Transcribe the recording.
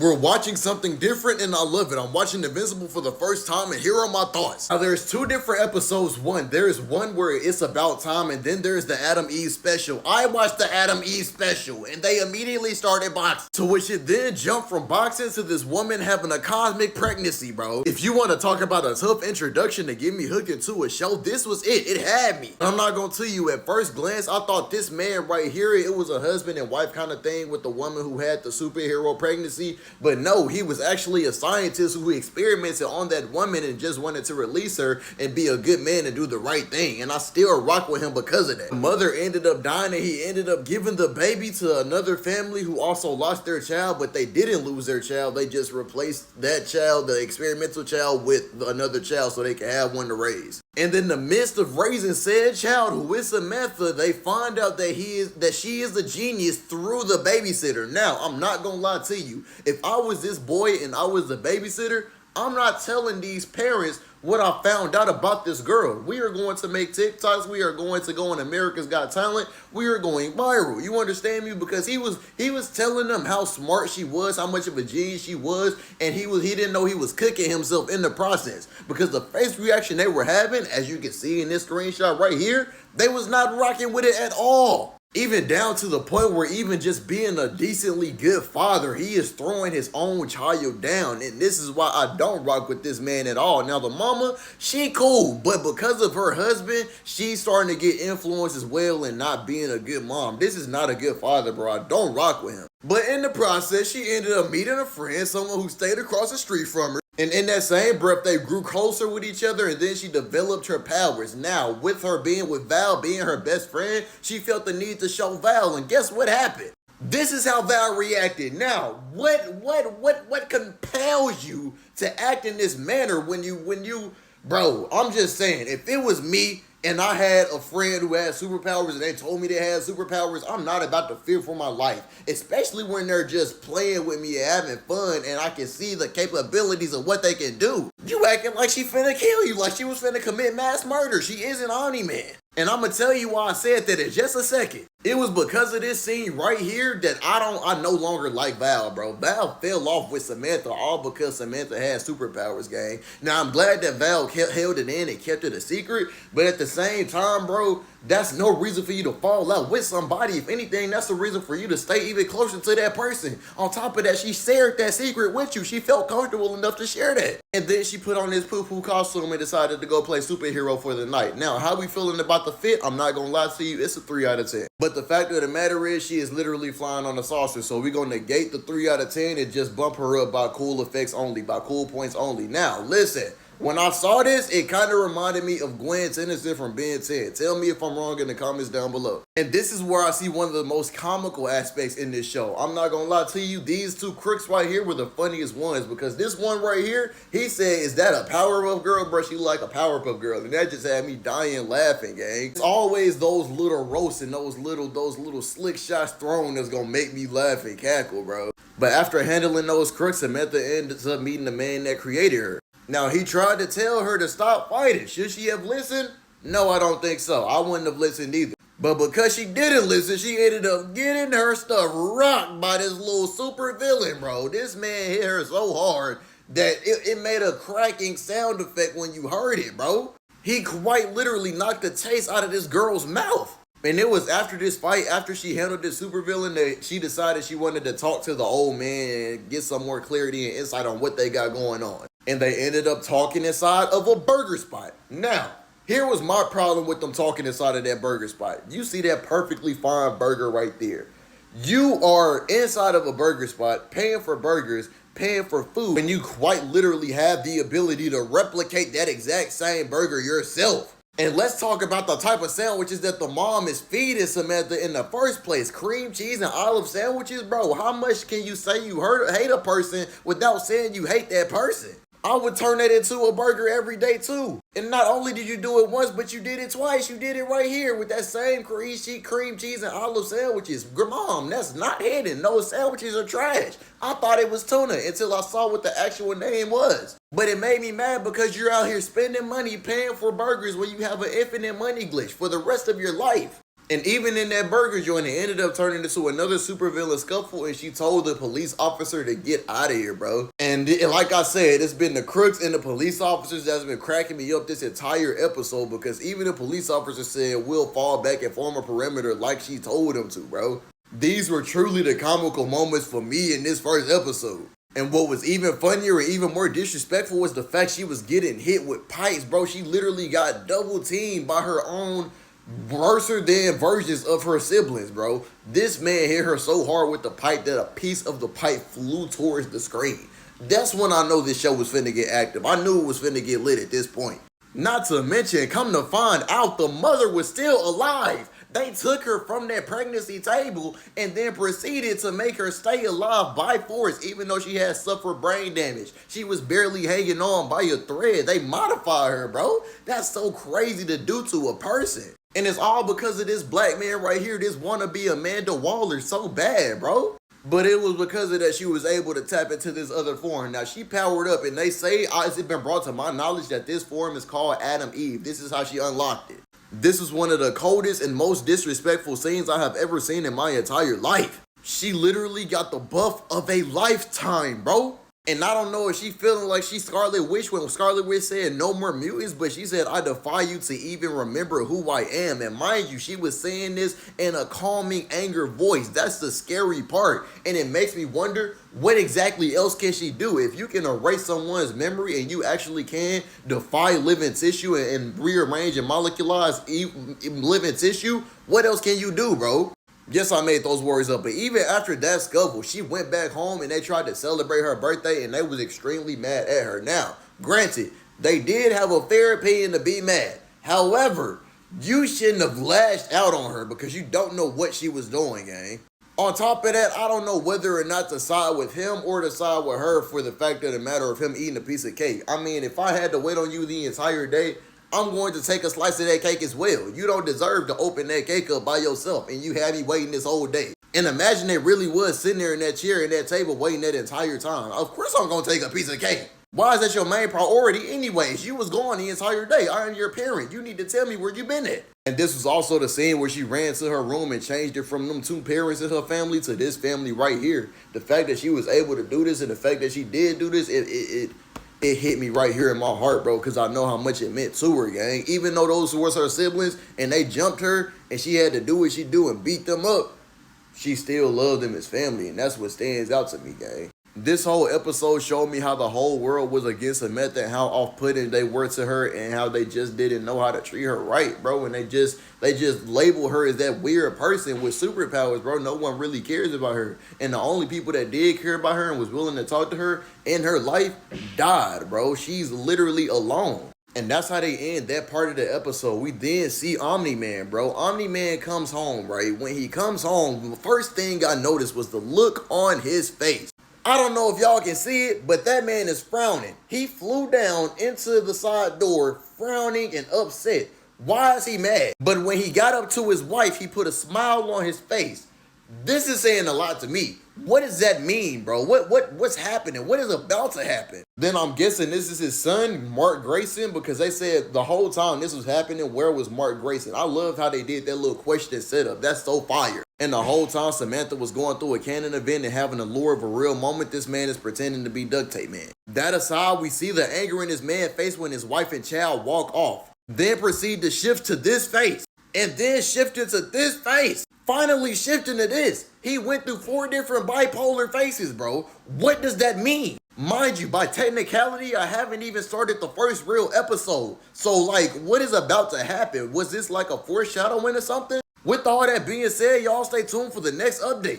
We're watching something different and I love it. I'm watching Invincible for the first time and here are my thoughts. Now there's two different episodes. There's one where it's about time and then there's the Adam Eve special. I watched the Adam Eve special and they immediately started boxing. To which it then jumped from boxing to this woman having a cosmic pregnancy, bro. If you want to talk about a tough introduction to get me hooked into a show, this was it. It had me. I'm not gonna tell you, at first glance, I thought this man right here, it was a husband and wife kind of thing with the woman who had the superhero pregnancy. But no, he was actually a scientist who experimented on that woman and just wanted to release her and be a good man and do the right thing. And I still rock with him because of that. The mother ended up dying and he ended up giving the baby to another family who also lost their child, but they didn't lose their child. They just replaced that child, the experimental child, with another child so they could have one to raise. And in the midst of raising said child, who is Samantha, they find out that she is a genius through the babysitter. Now, I'm not gonna lie to you. If I was this boy and I was the babysitter, I'm not telling these parents what I found out about this girl. We are going to make TikToks. We are going to go on America's Got Talent. We are going viral. You understand me? Because he was telling them how smart she was, how much of a genius she was, and he didn't know he was cooking himself in the process. Because the face reaction they were having, as you can see in this screenshot right here, they was not rocking with it at all. Even down to the point where even just being a decently good father, he is throwing his own child down. And this is why I don't rock with this man at all. Now, the mama, she cool, but because of her husband, she's starting to get influenced as well and not being a good mom. This is not a good father, bro. I don't rock with him. But in the process, she ended up meeting a friend, someone who stayed across the street from her. And in that same breath, they grew closer with each other and then she developed her powers. Now, with her being with Val, being her best friend, she felt the need to show Val. And guess what happened? This is how Val reacted. Now, what compels you to act in this manner when you, bro, I'm just saying, if it was me, and I had a friend who had superpowers and they told me they had superpowers, I'm not about to fear for my life. Especially when they're just playing with me and having fun and I can see the capabilities of what they can do. You acting like she finna kill you, like she was finna commit mass murder. She isn't Omni-Man. And I'm gonna tell you why I said that in just a second. It was because of this scene right here that I no longer like Val, bro. Val fell off with Samantha all because Samantha had superpowers, gang. Now, I'm glad that Val held it in and kept it a secret, but at the same time, bro, that's no reason for you to fall out with somebody. If anything, that's the reason for you to stay even closer to that person. On top of that, she shared that secret with you. She felt comfortable enough to share that. And then she put on this poo-poo costume and decided to go play superhero for the night. Now, how we feeling about the fit? I'm not gonna lie to you, it's a 3 out of 10. But the fact of the matter is, she is literally flying on a saucer. So we're gonna negate the 3 out of 10 and just bump her up by cool effects only, by cool points only. Now, listen. When I saw this, it kind of reminded me of Gwen Tennyson from Ben 10. Tell me if I'm wrong in the comments down below. And this is where I see one of the most comical aspects in this show. I'm not gonna lie to you, these two crooks right here were the funniest ones because this one right here, he said, is that a Powerpuff Girl? Bro, she like a Powerpuff Girl. And that just had me dying laughing, gang. It's always those little roasts and those little slick shots thrown that's gonna make me laugh and cackle, bro. But after handling those crooks, Samantha ends up meeting the man that created her. Now, he tried to tell her to stop fighting. Should she have listened? No, I don't think so. I wouldn't have listened either. But because she didn't listen, she ended up getting her stuff rocked by this little super villain, bro. This man hit her so hard that it made a cracking sound effect when you heard it, bro. He quite literally knocked the taste out of this girl's mouth. And it was after this fight, after she handled this supervillain, that she decided she wanted to talk to the old man and get some more clarity and insight on what they got going on. And they ended up talking inside of a burger spot. Now, here was my problem with them talking inside of that burger spot. You see that perfectly fine burger right there. You are inside of a burger spot, paying for burgers, paying for food, and you quite literally have the ability to replicate that exact same burger yourself. And let's talk about the type of sandwiches that the mom is feeding Samantha in the first place. Cream cheese and olive sandwiches, bro. How much can you say you hate a person without saying you hate that person? I would turn that into a burger every day too. And not only did you do it once, but you did it twice. You did it right here with that same cream cheese and olive sandwiches. Mom, that's not hidden. Those sandwiches are trash. I thought it was tuna until I saw what the actual name was. But it made me mad because you're out here spending money paying for burgers when you have an infinite money glitch for the rest of your life. And even in that burger joint, it ended up turning into another supervillain scuffle, and she told the police officer to get out of here, bro. And like I said, it's been the crooks and the police officers that's been cracking me up this entire episode, because even the police officer said we'll fall back and form a perimeter like she told him to, bro. These were truly the comical moments for me in this first episode. And what was even funnier and even more disrespectful was the fact she was getting hit with pipes, bro. She literally got double teamed by her own worser than versions of her siblings, bro. This man hit her so hard with the pipe that a piece of the pipe flew towards the screen. That's when I know this show was finna get active. I knew it was finna get lit at this point. Not to mention, come to find out, the mother was still alive. They took her from that pregnancy table and then proceeded to make her stay alive by force, even though she had suffered brain damage. She was barely hanging on by a thread. They modified her, bro. That's so crazy to do to a person. And it's all because of this black man right here, this wannabe Amanda Waller, so bad, bro. But it was because of that she was able to tap into this other form. Now, she powered up, and they say, it's been brought to my knowledge that this form is called Adam Eve. This is how she unlocked it. This is one of the coldest and most disrespectful scenes I have ever seen in my entire life. She literally got the buff of a lifetime, bro. And I don't know if she feeling like she's Scarlet Witch when Scarlet Witch said no more mutants, but she said, I defy you to even remember who I am. And mind you, she was saying this in a calming anger voice. That's the scary part. And it makes me wonder, what exactly else can she do? If you can erase someone's memory and you actually can defy living tissue and rearrange and molecularize living tissue, what else can you do, bro? Yes, I made those words up, but even after that scuffle, she went back home and they tried to celebrate her birthday and they was extremely mad at her. Now, granted, they did have a fair opinion to be mad. However, you shouldn't have lashed out on her because you don't know what she was doing, gang. On top of that, I don't know whether or not to side with him or to side with her for the fact of the matter of him eating a piece of cake. I mean, if I had to wait on you the entire day, I'm going to take a slice of that cake as well. You don't deserve to open that cake up by yourself and you had me waiting this whole day. And imagine it really was sitting there in that chair and that table waiting that entire time. Of course I'm going to take a piece of cake. Why is that your main priority anyways? You was gone the entire day. I am your parent. You need to tell me where you been at. And this was also the scene where she ran to her room and changed it from them two parents in her family to this family right here. The fact that she was able to do this and the fact that she did do this, it hit me right here in my heart, bro, because I know how much it meant to her, gang. Even though those was her siblings and they jumped her and she had to do what she do and beat them up, she still loved them as family, and that's what stands out to me, gang. This whole episode showed me how the whole world was against Samantha and how off-putting they were to her and how they just didn't know how to treat her right, bro. And they just label her as that weird person with superpowers, bro. No one really cares about her. And the only people that did care about her and was willing to talk to her in her life died, bro. She's literally alone. And that's how they end that part of the episode. We then see Omni-Man, bro. Omni-Man comes home, right? When he comes home, the first thing I noticed was the look on his face. I don't know if y'all can see it, but that man is frowning. He flew down into the side door, frowning and upset. Why is he mad? But when he got up to his wife, he put a smile on his face. This is saying a lot to me. What does that mean, bro? What's happening? What is about to happen? Then I'm guessing this is his son, Mark Grayson, because they said the whole time this was happening, where was Mark Grayson? I loved how they did that little question setup. That's so fire. And the whole time Samantha was going through a canon event and having a lure of a real moment, this man is pretending to be Duct Tape Man. That aside, we see the anger in his man's face when his wife and child walk off. Then proceed to shift to this face. And then shifted to this face. Finally shifting to this. He went through 4 different bipolar faces, bro. What does that mean? Mind you, by technicality, I haven't even started the first real episode. So, like, what is about to happen? Was this like a foreshadowing or something? With all that being said, y'all stay tuned for the next update.